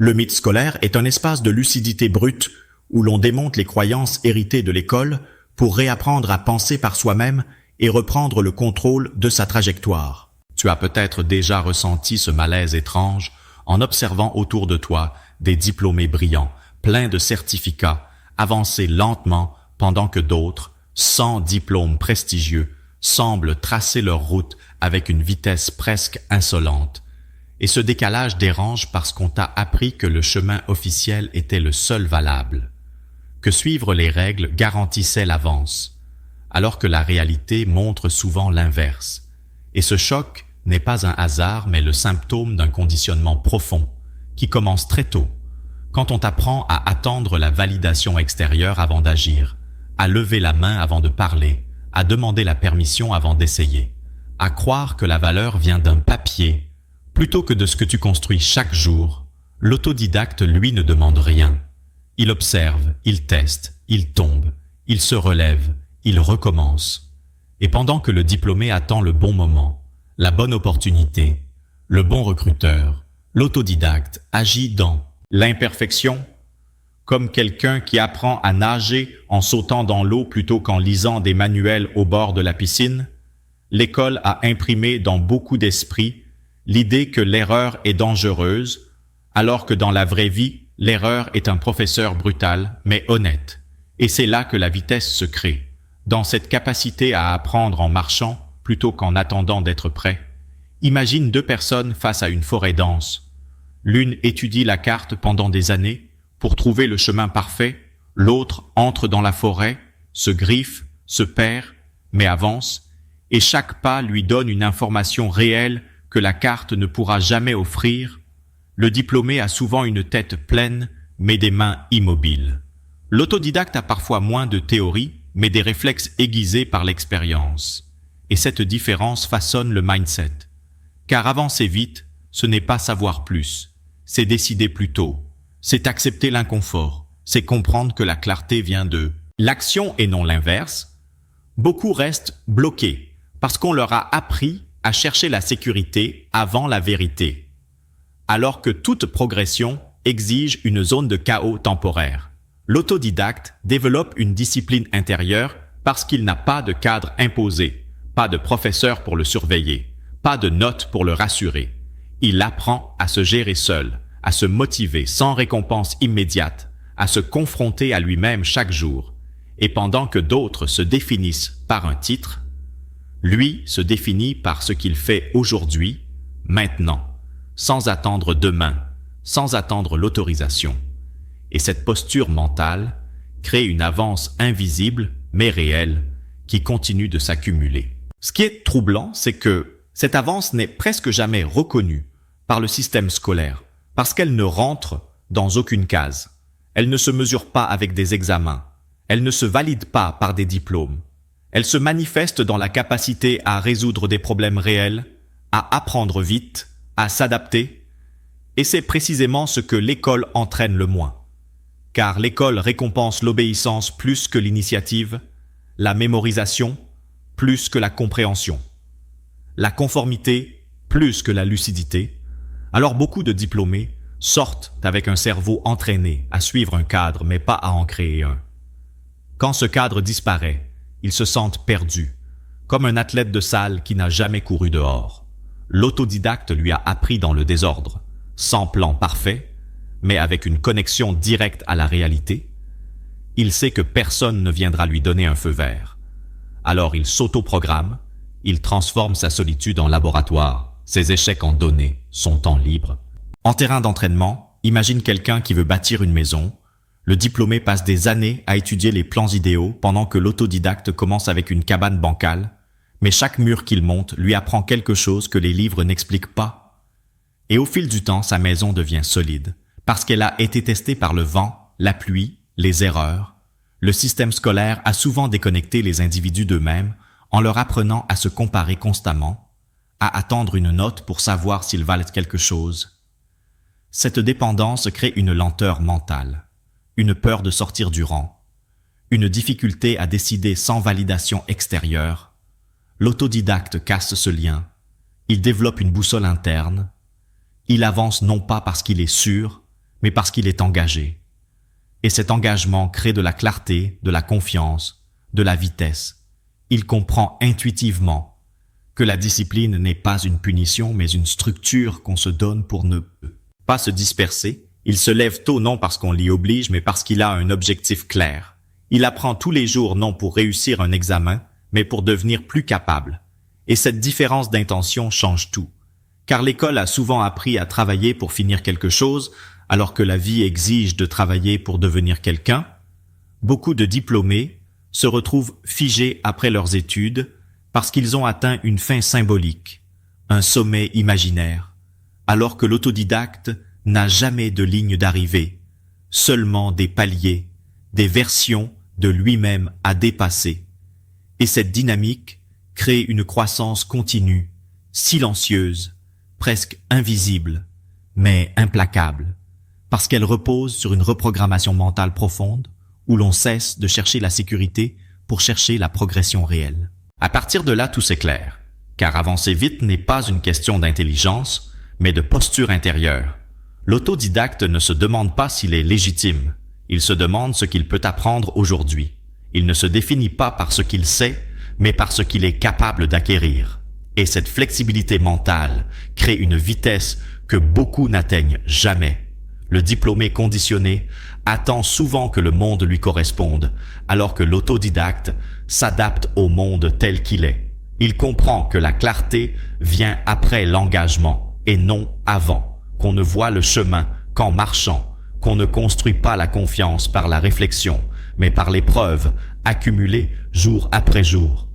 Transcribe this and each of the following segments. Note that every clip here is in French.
Le mythe scolaire est un espace de lucidité brute où l'on démonte les croyances héritées de l'école pour réapprendre à penser par soi-même et reprendre le contrôle de sa trajectoire. Tu as peut-être déjà ressenti ce malaise étrange en observant autour de toi des diplômés brillants, pleins de certificats, avancer lentement pendant que d'autres, sans diplôme prestigieux, semblent tracer leur route avec une vitesse presque insolente. Et ce décalage dérange parce qu'on t'a appris que le chemin officiel était le seul valable, que suivre les règles garantissait l'avance, alors que la réalité montre souvent l'inverse. Et ce choc n'est pas un hasard, mais le symptôme d'un conditionnement profond qui commence très tôt, quand on t'apprend à attendre la validation extérieure avant d'agir, à lever la main avant de parler, à demander la permission avant d'essayer, à croire que la valeur vient d'un papier plutôt que de ce que tu construis chaque jour. L'autodidacte, lui, ne demande rien. Il observe, il teste, il tombe, il se relève, il recommence. Et pendant que le diplômé attend le bon moment, la bonne opportunité, le bon recruteur, l'autodidacte agit dans l'imperfection, comme quelqu'un qui apprend à nager en sautant dans l'eau plutôt qu'en lisant des manuels au bord de la piscine. L'école a imprimé dans beaucoup d'esprits l'idée que l'erreur est dangereuse, alors que dans la vraie vie, l'erreur est un professeur brutal, mais honnête. Et c'est là que la vitesse se crée, dans cette capacité à apprendre en marchant plutôt qu'en attendant d'être prêt. Imagine deux personnes face à une forêt dense. L'une étudie la carte pendant des années pour trouver le chemin parfait, l'autre entre dans la forêt, se griffe, se perd, mais avance, et chaque pas lui donne une information réelle que la carte ne pourra jamais offrir. Le diplômé a souvent une tête pleine, mais des mains immobiles. L'autodidacte a parfois moins de théorie, mais des réflexes aiguisés par l'expérience. Et cette différence façonne le mindset. Car avancer vite, ce n'est pas savoir plus, c'est décider plus tôt, c'est accepter l'inconfort, c'est comprendre que la clarté vient de l'action et non l'inverse. Beaucoup restent bloqués parce qu'on leur a appris à chercher la sécurité avant la vérité, alors que toute progression exige une zone de chaos temporaire. L'autodidacte développe une discipline intérieure parce qu'il n'a pas de cadre imposé, pas de professeur pour le surveiller, pas de notes pour le rassurer. Il apprend à se gérer seul, à se motiver sans récompense immédiate, à se confronter à lui-même chaque jour. Et pendant que d'autres se définissent par un titre, lui se définit par ce qu'il fait aujourd'hui, maintenant, sans attendre demain, sans attendre l'autorisation. Et cette posture mentale crée une avance invisible, mais réelle, qui continue de s'accumuler. Ce qui est troublant, c'est que cette avance n'est presque jamais reconnue par le système scolaire, parce qu'elle ne rentre dans aucune case. Elle ne se mesure pas avec des examens. Elle ne se valide pas par des diplômes. Elle se manifeste dans la capacité à résoudre des problèmes réels, à apprendre vite, à s'adapter. Et c'est précisément ce que l'école entraîne le moins. Car l'école récompense l'obéissance plus que l'initiative, la mémorisation plus que la compréhension, la conformité plus que la lucidité. Alors beaucoup de diplômés sortent avec un cerveau entraîné à suivre un cadre mais pas à en créer un. Quand ce cadre disparaît, ils se sentent perdus, comme un athlète de salle qui n'a jamais couru dehors. L'autodidacte lui a appris dans le désordre, sans plan parfait, mais avec une connexion directe à la réalité. Il sait que personne ne viendra lui donner un feu vert. Alors il s'autoprogramme, il transforme sa solitude en laboratoire, ses échecs en données, son temps libre. En terrain d'entraînement, imagine quelqu'un qui veut bâtir une maison. Le diplômé passe des années à étudier les plans idéaux pendant que l'autodidacte commence avec une cabane bancale, mais chaque mur qu'il monte lui apprend quelque chose que les livres n'expliquent pas. Et au fil du temps, sa maison devient solide, parce qu'elle a été testée par le vent, la pluie, les erreurs. Le système scolaire a souvent déconnecté les individus d'eux-mêmes en leur apprenant à se comparer constamment, à attendre une note pour savoir s'ils valent quelque chose. Cette dépendance crée une lenteur mentale, une peur de sortir du rang, une difficulté à décider sans validation extérieure. L'autodidacte casse ce lien. Il développe une boussole interne. Il avance non pas parce qu'il est sûr, mais parce qu'il est engagé. Et cet engagement crée de la clarté, de la confiance, de la vitesse. Il comprend intuitivement que la discipline n'est pas une punition, mais une structure qu'on se donne pour ne pas se disperser. Il se lève tôt non parce qu'on l'y oblige, mais parce qu'il a un objectif clair. Il apprend tous les jours non pour réussir un examen, mais pour devenir plus capable. Et cette différence d'intention change tout. Car l'école a souvent appris à travailler pour finir quelque chose, alors que la vie exige de travailler pour devenir quelqu'un. Beaucoup de diplômés se retrouvent figés après leurs études parce qu'ils ont atteint une fin symbolique, un sommet imaginaire, alors que l'autodidacte n'a jamais de ligne d'arrivée, seulement des paliers, des versions de lui-même à dépasser. Et cette dynamique crée une croissance continue, silencieuse, presque invisible, mais implacable, parce qu'elle repose sur une reprogrammation mentale profonde où l'on cesse de chercher la sécurité pour chercher la progression réelle. À partir de là, tout s'éclaire, car avancer vite n'est pas une question d'intelligence, mais de posture intérieure. L'autodidacte ne se demande pas s'il est légitime, il se demande ce qu'il peut apprendre aujourd'hui. Il ne se définit pas par ce qu'il sait, mais par ce qu'il est capable d'acquérir. Et cette flexibilité mentale crée une vitesse que beaucoup n'atteignent jamais. Le diplômé conditionné attend souvent que le monde lui corresponde, alors que l'autodidacte s'adapte au monde tel qu'il est. Il comprend que la clarté vient après l'engagement et non avant, qu'on ne voit le chemin qu'en marchant, qu'on ne construit pas la confiance par la réflexion, mais par les preuves accumulées jour après jour.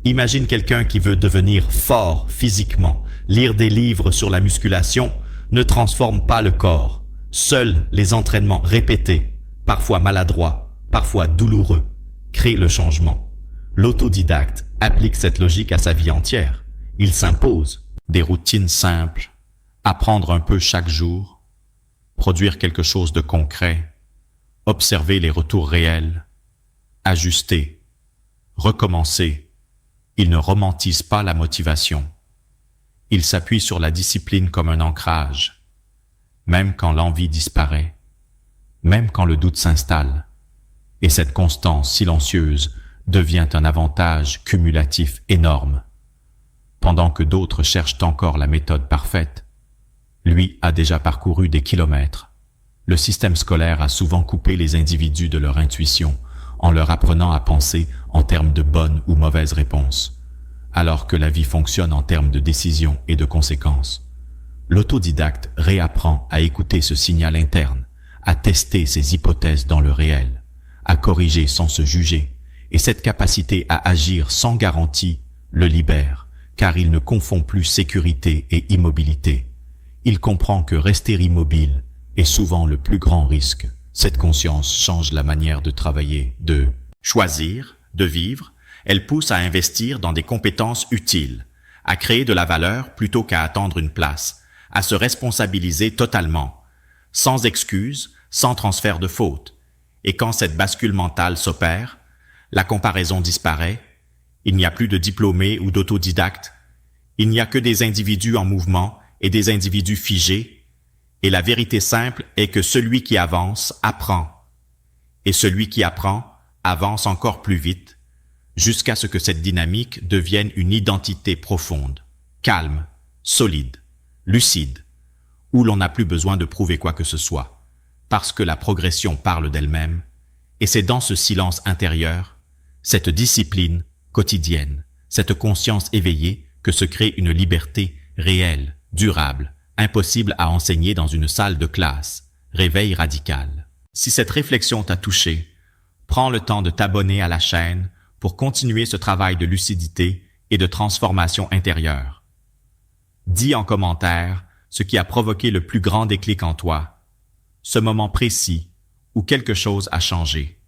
Imagine quelqu'un qui veut devenir fort physiquement. Lire des livres sur la musculation ne transforme pas le corps. Seuls les entraînements répétés, parfois maladroits, parfois douloureux, créent le changement. L'autodidacte applique cette logique à sa vie entière. Il s'impose des routines simples, apprendre un peu chaque jour, produire quelque chose de concret, observer les retours réels, ajuster, recommencer. Il ne romantise pas la motivation. Il s'appuie sur la discipline comme un ancrage, même quand l'envie disparaît, même quand le doute s'installe. Et cette constance silencieuse devient un avantage cumulatif énorme. Pendant que d'autres cherchent encore la méthode parfaite, lui a déjà parcouru des kilomètres. Le système scolaire a souvent coupé les individus de leur intuition en leur apprenant à penser en termes de bonnes ou mauvaises réponses, alors que la vie fonctionne en termes de décisions et de conséquences. L'autodidacte réapprend à écouter ce signal interne, à tester ses hypothèses dans le réel, à corriger sans se juger, et cette capacité à agir sans garantie le libère, car il ne confond plus sécurité et immobilité. Il comprend que rester immobile est souvent le plus grand risque. Cette conscience change la manière de travailler, de choisir, de vivre. Elle pousse à investir dans des compétences utiles, à créer de la valeur plutôt qu'à attendre une place, à se responsabiliser totalement, sans excuse, sans transfert de faute. Et quand cette bascule mentale s'opère, la comparaison disparaît, il n'y a plus de diplômés ou d'autodidactes, il n'y a que des individus en mouvement et des individus figés, et la vérité simple est que celui qui avance apprend, et celui qui apprend avance encore plus vite, jusqu'à ce que cette dynamique devienne une identité profonde, calme, solide, lucide, où l'on n'a plus besoin de prouver quoi que ce soit, parce que la progression parle d'elle-même, et c'est dans ce silence intérieur, cette discipline quotidienne, cette conscience éveillée que se crée une liberté réelle, durable, impossible à enseigner dans une salle de classe, réveil radical. Si cette réflexion t'a touché, prends le temps de t'abonner à la chaîne pour continuer ce travail de lucidité et de transformation intérieure. Dis en commentaire ce qui a provoqué le plus grand déclic en toi, ce moment précis où quelque chose a changé.